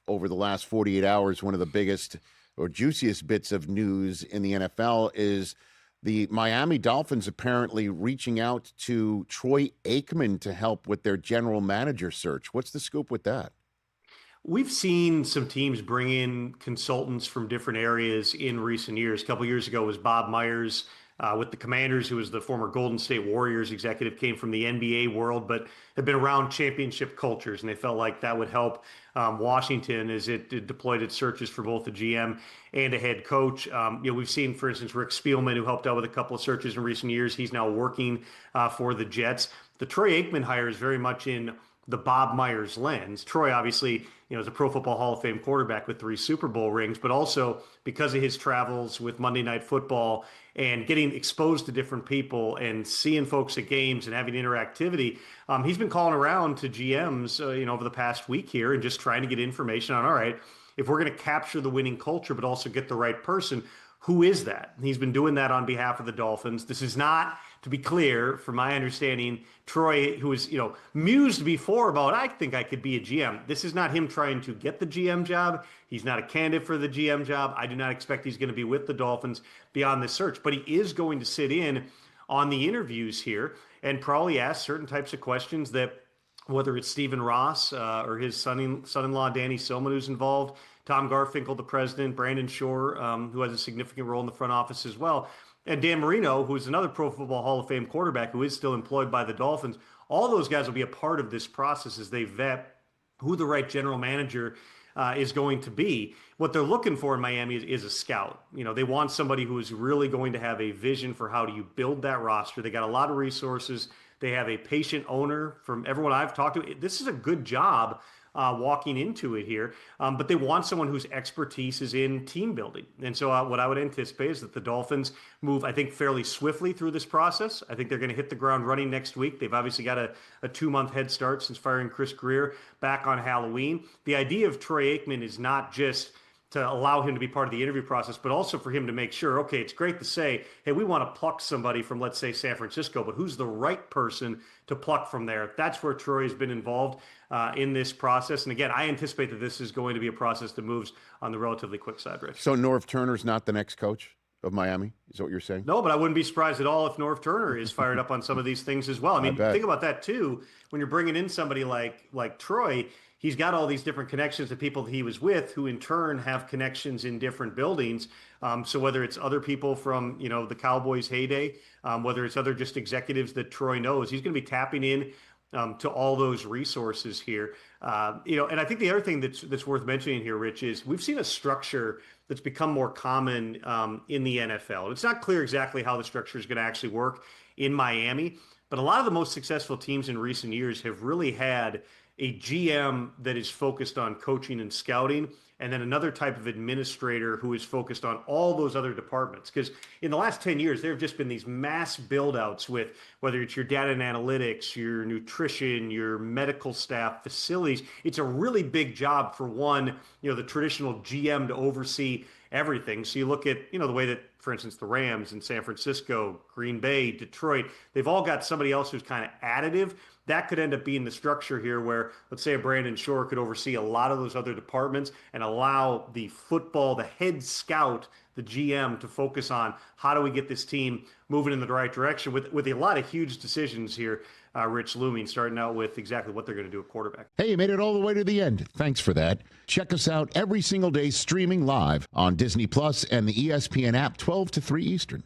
over the last 48 hours, one of the biggest or juiciest bits of news in the NFL is the Miami Dolphins apparently reaching out to Troy Aikman to help with their general manager search. What's the scoop with that? We've seen some teams bring in consultants from different areas in recent years. A couple years ago was Bob Myers with the Commanders, who was the former Golden State Warriors executive, came from the NBA world, but had been around championship cultures, and they felt like that would help Washington as it deployed its searches for both the GM and a head coach. We've seen, for instance, Rick Spielman, who helped out with a couple of searches in recent years. He's now working for the Jets. The Troy Aikman hire is very much in the Bob Myers lens. Troy, obviously, is a Pro Football Hall of Fame quarterback with 3 Super Bowl rings, but also because of his travels with Monday Night Football and getting exposed to different people and seeing folks at games and having interactivity, he's been calling around to GMs, over the past week here and just trying to get information on, all right, if we're going to capture the winning culture, but also get the right person, who is that? He's been doing that on behalf of the Dolphins. This is not, to be clear, from my understanding, Troy, who was, mused before about, I think I could be a GM. This is not him trying to get the GM job. He's not a candidate for the GM job. I do not expect he's going to be with the Dolphins beyond this search, but he is going to sit in on the interviews here and probably ask certain types of questions that, whether it's Stephen Ross or his son-in-law, Danny Silman, who's involved, Tom Garfinkel, the president, Brandon Shore, who has a significant role in the front office as well, and Dan Marino, who's another Pro Football Hall of Fame quarterback who is still employed by the Dolphins. All those guys will be a part of this process as they vet who the right general manager is going to be. What they're looking for in Miami is a scout. They want somebody who is really going to have a vision for how do you build that roster. They got a lot of resources. They have a patient owner. From everyone I've talked to, this is a good job walking into it here, but they want someone whose expertise is in team building. And so what I would anticipate is that the Dolphins move, I think, fairly swiftly through this process. I think they're going to hit the ground running next week. They've obviously got a 2-month head start since firing Chris Greer back on Halloween. The idea of Troy Aikman is not just to allow him to be part of the interview process, but also for him to make sure, okay, it's great to say, hey, we want to pluck somebody from, let's say, San Francisco, but who's the right person to pluck from there? That's where Troy has been involved in this process. And again, I anticipate that this is going to be a process that moves on the relatively quick side, Rich. So Norv Turner's not the next coach of Miami? Is that what you're saying? No, but I wouldn't be surprised at all if Norv Turner is fired up on some of these things as well. I mean, think about that too. When you're bringing in somebody like Troy, he's got all these different connections to people that he was with, who in turn have connections in different buildings. So whether it's other people from, the Cowboys heyday, whether it's other just executives that Troy knows, he's going to be tapping in to all those resources here. And I think the other thing that's worth mentioning here, Rich, is we've seen a structure that's become more common in the NFL. It's not clear exactly how the structure is going to actually work in Miami, but a lot of the most successful teams in recent years have really had a GM that is focused on coaching and scouting, and then another type of administrator who is focused on all those other departments. Because in the last 10 years, there have just been these mass build-outs with whether it's your data and analytics, your nutrition, your medical staff, facilities. It's a really big job for one, the traditional GM to oversee everything. So you look at, the way that, for instance, the Rams in San Francisco, Green Bay, Detroit, they've all got somebody else who's kind of additive. That could end up being the structure here where, let's say, a Brandon Shore could oversee a lot of those other departments and allow the head scout, the GM, to focus on how do we get this team moving in the right direction with a lot of huge decisions here, Rich, looming, starting out with exactly what they're going to do at quarterback. Hey, you made it all the way to the end. Thanks for that. Check us out every single day streaming live on Disney Plus and the ESPN app 12 to 3 Eastern.